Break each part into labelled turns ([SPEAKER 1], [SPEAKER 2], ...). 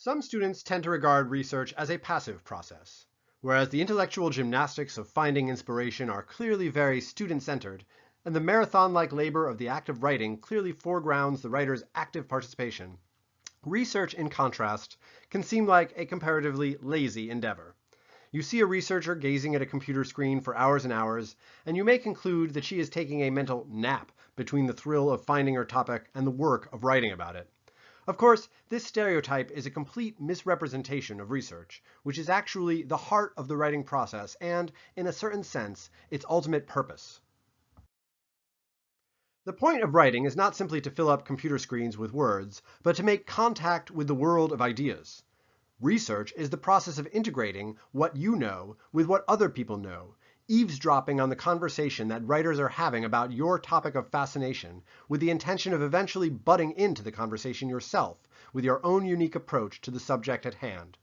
[SPEAKER 1] Some students tend to regard research as a passive process, whereas the intellectual gymnastics of finding inspiration are clearly very student-centered, and the marathon-like labor of the act of writing clearly foregrounds the writer's active participation. Research, in contrast, can seem like a comparatively lazy endeavor. You see a researcher gazing at a computer screen for hours and hours, and you may conclude that she is taking a mental nap between the thrill of finding her topic and the work of writing about it. Of course, this stereotype is a complete misrepresentation of research, which is actually the heart of the writing process and, in a certain sense, its ultimate purpose. The point of writing is not simply to fill up computer screens with words, but to make contact with the world of ideas. Research is the process of integrating what you know with what other people know, eavesdropping on the conversation that writers are having about your topic of fascination, with the intention of eventually butting into the conversation yourself with your own unique approach to the subject at hand.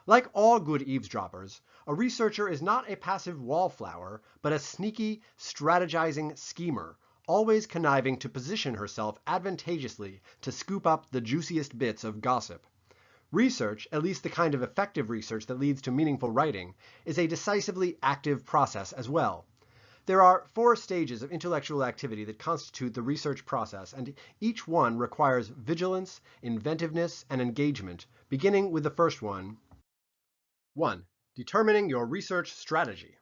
[SPEAKER 1] Like all good eavesdroppers, a researcher is not a passive wallflower, but a sneaky, strategizing schemer, always conniving to position herself advantageously to scoop up the juiciest bits of gossip. Research, at least the kind of effective research that leads to meaningful writing, is a decisively active process as well. There are 4 stages of intellectual activity that constitute the research process, and each one requires vigilance, inventiveness, and engagement, beginning with the first one. 1. Determining your research strategy.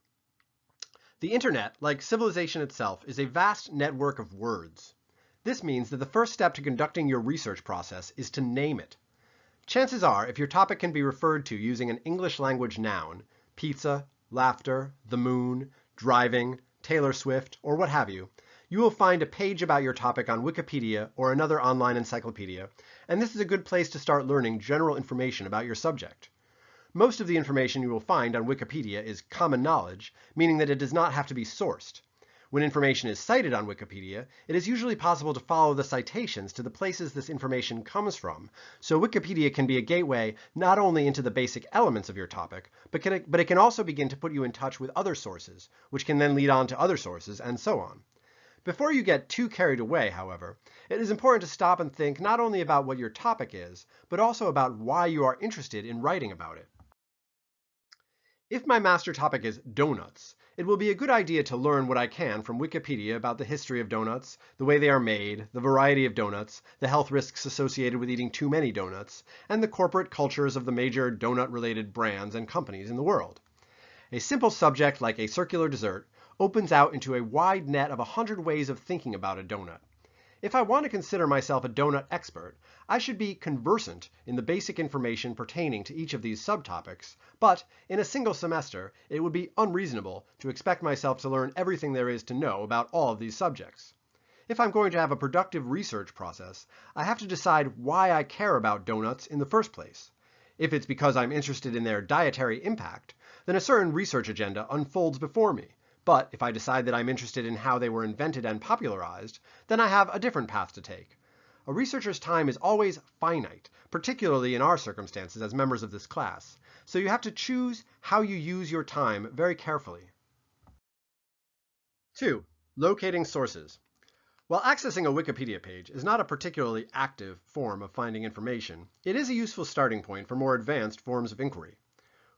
[SPEAKER 1] The internet, like civilization itself, is a vast network of words. This means that the first step to conducting your research process is to name it. Chances are, if your topic can be referred to using an English language noun, pizza, laughter, the moon, driving, Taylor Swift, or what have you, you will find a page about your topic on Wikipedia or another online encyclopedia, and this is a good place to start learning general information about your subject. Most of the information you will find on Wikipedia is common knowledge, meaning that it does not have to be sourced. When information is cited on Wikipedia, it is usually possible to follow the citations to the places this information comes from, so Wikipedia can be a gateway not only into the basic elements of your topic, but it can also begin to put you in touch with other sources, which can then lead on to other sources, and so on. Before you get too carried away, however, it is important to stop and think not only about what your topic is, but also about why you are interested in writing about it. If my master topic is donuts, it will be a good idea to learn what I can from Wikipedia about the history of donuts, the way they are made, the variety of donuts, the health risks associated with eating too many donuts, and the corporate cultures of the major donut-related brands and companies in the world. A simple subject like a circular dessert opens out into a wide net of 100 ways of thinking about a donut. If I want to consider myself a donut expert, I should be conversant in the basic information pertaining to each of these subtopics, but in a single semester it would be unreasonable to expect myself to learn everything there is to know about all of these subjects. If I'm going to have a productive research process, I have to decide why I care about donuts in the first place. If it's because I'm interested in their dietary impact, then a certain research agenda unfolds before me. But if I decide that I'm interested in how they were invented and popularized, then I have a different path to take. A researcher's time is always finite, particularly in our circumstances as members of this class, so you have to choose how you use your time very carefully. 2. Locating sources. While accessing a Wikipedia page is not a particularly active form of finding information, it is a useful starting point for more advanced forms of inquiry.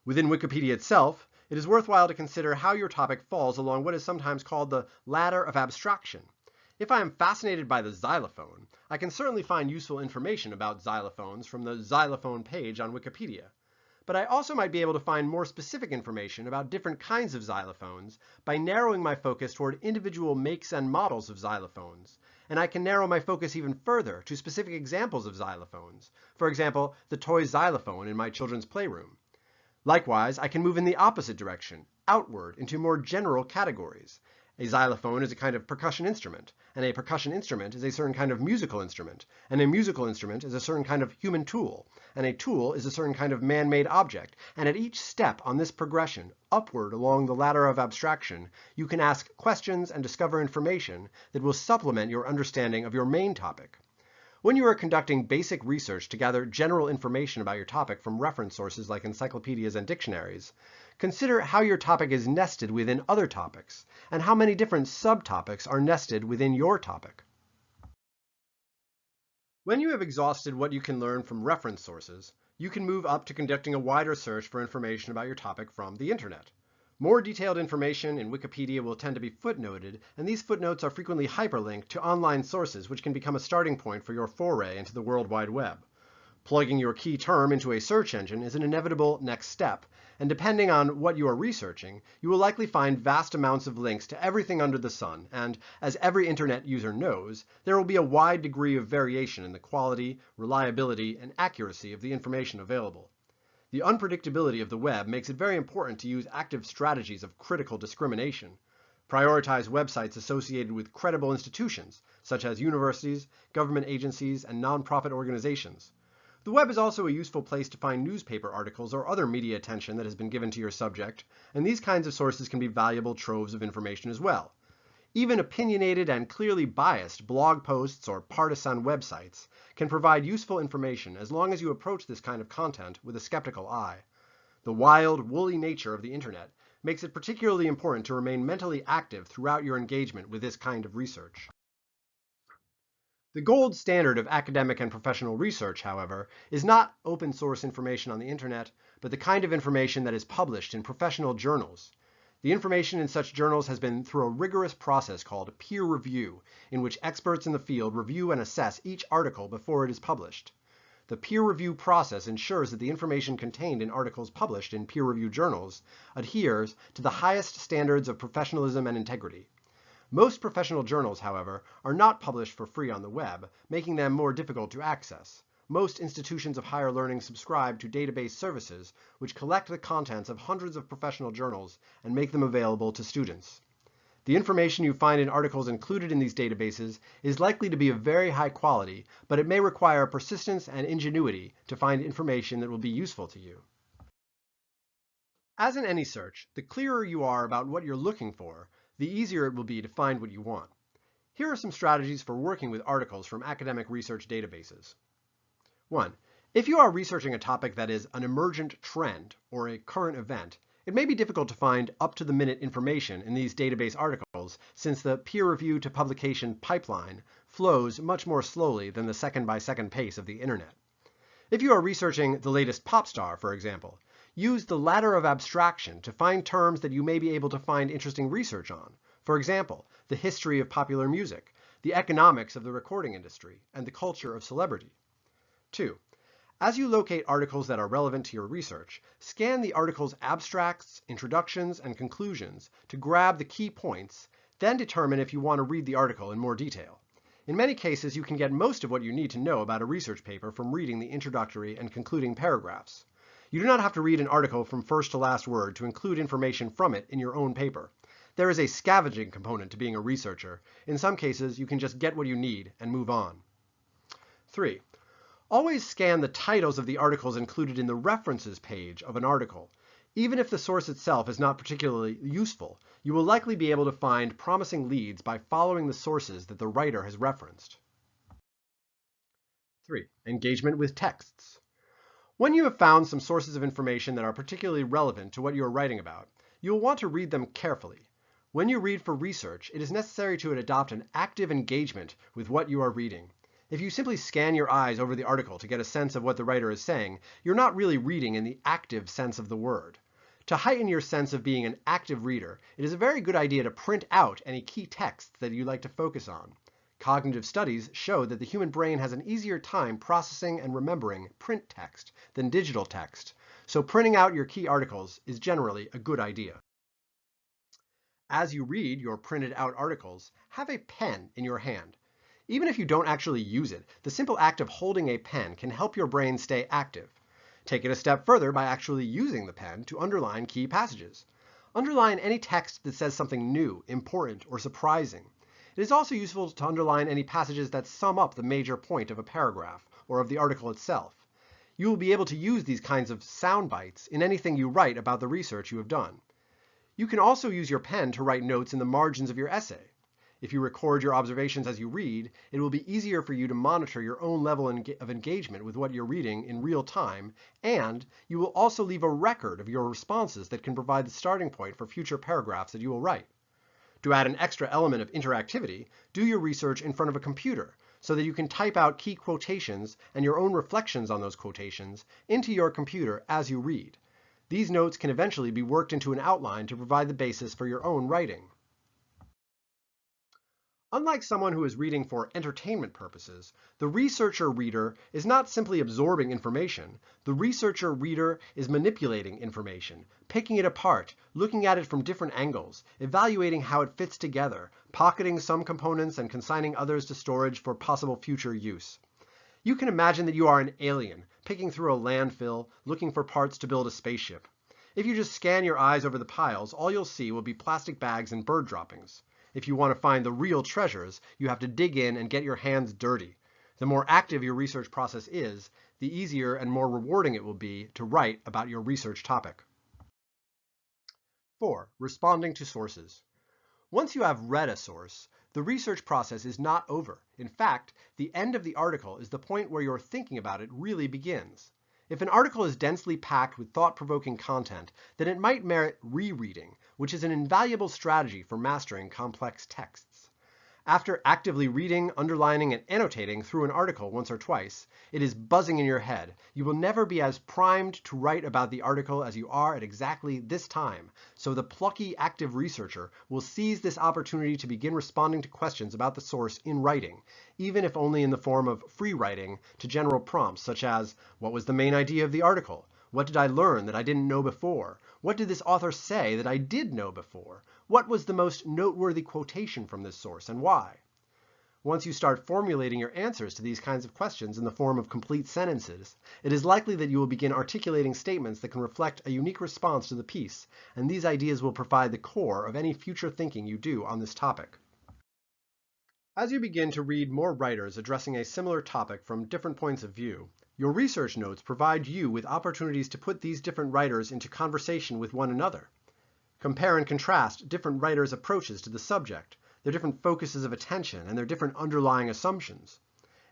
[SPEAKER 1] Within Wikipedia itself, it is worthwhile to consider how your topic falls along what is sometimes called the ladder of abstraction. If I am fascinated by the xylophone, I can certainly find useful information about xylophones from the xylophone page on Wikipedia. But I also might be able to find more specific information about different kinds of xylophones by narrowing my focus toward individual makes and models of xylophones. And I can narrow my focus even further to specific examples of xylophones. For example, the toy xylophone in my children's playroom. Likewise, I can move in the opposite direction, outward, into more general categories. A xylophone is a kind of percussion instrument, and a percussion instrument is a certain kind of musical instrument, and a musical instrument is a certain kind of human tool, and a tool is a certain kind of man-made object, and at each step on this progression, upward along the ladder of abstraction, you can ask questions and discover information that will supplement your understanding of your main topic. When you are conducting basic research to gather general information about your topic from reference sources like encyclopedias and dictionaries, consider how your topic is nested within other topics, and how many different subtopics are nested within your topic. When you have exhausted what you can learn from reference sources, you can move up to conducting a wider search for information about your topic from the internet. More detailed information in Wikipedia will tend to be footnoted, and these footnotes are frequently hyperlinked to online sources, which can become a starting point for your foray into the World Wide Web. Plugging your key term into a search engine is an inevitable next step, and depending on what you are researching, you will likely find vast amounts of links to everything under the sun, and as every internet user knows, there will be a wide degree of variation in the quality, reliability, and accuracy of the information available. The unpredictability of the web makes it very important to use active strategies of critical discrimination. Prioritize websites associated with credible institutions, such as universities, government agencies, and nonprofit organizations. The web is also a useful place to find newspaper articles or other media attention that has been given to your subject, and these kinds of sources can be valuable troves of information as well. Even opinionated and clearly biased blog posts or partisan websites can provide useful information as long as you approach this kind of content with a skeptical eye. The wild, woolly nature of the internet makes it particularly important to remain mentally active throughout your engagement with this kind of research. The gold standard of academic and professional research, however, is not open source information on the internet, but the kind of information that is published in professional journals. The information in such journals has been through a rigorous process called peer review, in which experts in the field review and assess each article before it is published. The peer review process ensures that the information contained in articles published in peer review journals adheres to the highest standards of professionalism and integrity. Most professional journals, however, are not published for free on the web, making them more difficult to access. Most institutions of higher learning subscribe to database services, which collect the contents of hundreds of professional journals and make them available to students. The information you find in articles included in these databases is likely to be of very high quality, but it may require persistence and ingenuity to find information that will be useful to you. As in any search, the clearer you are about what you're looking for, the easier it will be to find what you want. Here are some strategies for working with articles from academic research databases. 1. If you are researching a topic that is an emergent trend or a current event, it may be difficult to find up-to-the-minute information in these database articles since the peer review to publication pipeline flows much more slowly than the second-by-second pace of the internet. If you are researching the latest pop star, for example, use the ladder of abstraction to find terms that you may be able to find interesting research on. For example, the history of popular music, the economics of the recording industry, and the culture of celebrity. 2. As you locate articles that are relevant to your research, scan the article's abstracts, introductions, and conclusions to grab the key points, then determine if you want to read the article in more detail. In many cases, you can get most of what you need to know about a research paper from reading the introductory and concluding paragraphs. You do not have to read an article from first to last word to include information from it in your own paper. There is a scavenging component to being a researcher. In some cases, you can just get what you need and move on. 3. Always scan the titles of the articles included in the references page of an article. Even if the source itself is not particularly useful, you will likely be able to find promising leads by following the sources that the writer has referenced. 3. Engagement with texts. When you have found some sources of information that are particularly relevant to what you are writing about, you will want to read them carefully. When you read for research, it is necessary to adopt an active engagement with what you are reading. If you simply scan your eyes over the article to get a sense of what the writer is saying, you're not really reading in the active sense of the word. To heighten your sense of being an active reader, it is a very good idea to print out any key texts that you'd like to focus on. Cognitive studies show that the human brain has an easier time processing and remembering print text than digital text, so printing out your key articles is generally a good idea. As you read your printed out articles, have a pen in your hand. Even if you don't actually use it, the simple act of holding a pen can help your brain stay active. Take it a step further by actually using the pen to underline key passages. Underline any text that says something new, important, or surprising. It is also useful to underline any passages that sum up the major point of a paragraph or of the article itself. You will be able to use these kinds of sound bites in anything you write about the research you have done. You can also use your pen to write notes in the margins of your essay. If you record your observations as you read, it will be easier for you to monitor your own level of engagement with what you're reading in real time, and you will also leave a record of your responses that can provide the starting point for future paragraphs that you will write. To add an extra element of interactivity, do your research in front of a computer, so that you can type out key quotations and your own reflections on those quotations into your computer as you read. These notes can eventually be worked into an outline to provide the basis for your own writing. Unlike someone who is reading for entertainment purposes, the researcher-reader is not simply absorbing information. The researcher-reader is manipulating information, picking it apart, looking at it from different angles, evaluating how it fits together, pocketing some components and consigning others to storage for possible future use. You can imagine that you are an alien, picking through a landfill, looking for parts to build a spaceship. If you just scan your eyes over the piles, all you'll see will be plastic bags and bird droppings. If you want to find the real treasures, you have to dig in and get your hands dirty. The more active your research process is, the easier and more rewarding it will be to write about your research topic. 4. Responding to sources. Once you have read a source, the research process is not over. In fact, the end of the article is the point where your thinking about it really begins. If an article is densely packed with thought-provoking content, then it might merit rereading, which is an invaluable strategy for mastering complex texts. After actively reading, underlining, and annotating through an article once or twice, it is buzzing in your head. You will never be as primed to write about the article as you are at exactly this time, so the plucky active researcher will seize this opportunity to begin responding to questions about the source in writing, even if only in the form of free writing to general prompts such as, what was the main idea of the article? What did I learn that I didn't know before? What did this author say that I did know before? What was the most noteworthy quotation from this source and why? Once you start formulating your answers to these kinds of questions in the form of complete sentences, it is likely that you will begin articulating statements that can reflect a unique response to the piece, and these ideas will provide the core of any future thinking you do on this topic. As you begin to read more writers addressing a similar topic from different points of view, your research notes provide you with opportunities to put these different writers into conversation with one another. Compare and contrast different writers' approaches to the subject, their different focuses of attention, and their different underlying assumptions.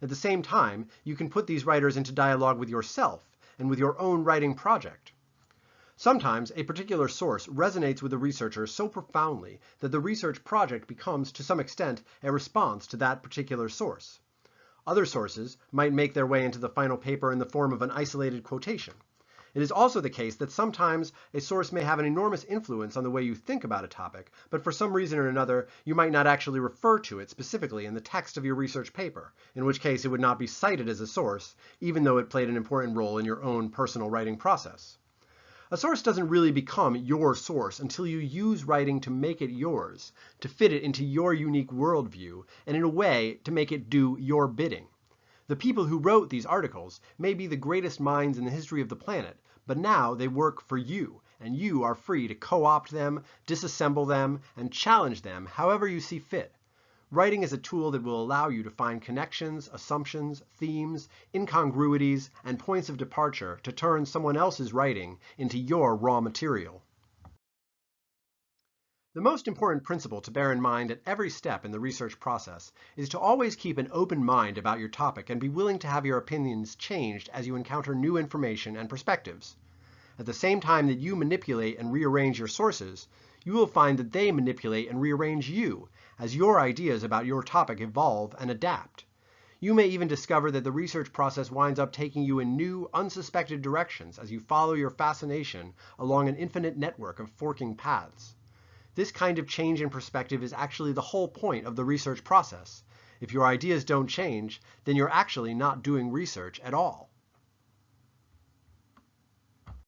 [SPEAKER 1] At the same time, you can put these writers into dialogue with yourself and with your own writing project. Sometimes a particular source resonates with the researcher so profoundly that the research project becomes, to some extent, a response to that particular source. Other sources might make their way into the final paper in the form of an isolated quotation. It is also the case that sometimes a source may have an enormous influence on the way you think about a topic, but for some reason or another, you might not actually refer to it specifically in the text of your research paper, in which case it would not be cited as a source, even though it played an important role in your own personal writing process. A source doesn't really become your source until you use writing to make it yours, to fit it into your unique worldview, and in a way to make it do your bidding. The people who wrote these articles may be the greatest minds in the history of the planet, but now they work for you, and you are free to co-opt them, disassemble them, and challenge them however you see fit. Writing is a tool that will allow you to find connections, assumptions, themes, incongruities, and points of departure to turn someone else's writing into your raw material. The most important principle to bear in mind at every step in the research process is to always keep an open mind about your topic and be willing to have your opinions changed as you encounter new information and perspectives. At the same time that you manipulate and rearrange your sources, you will find that they manipulate and rearrange you as your ideas about your topic evolve and adapt. You may even discover that the research process winds up taking you in new, unsuspected directions as you follow your fascination along an infinite network of forking paths. This kind of change in perspective is actually the whole point of the research process. If your ideas don't change, then you're actually not doing research at all.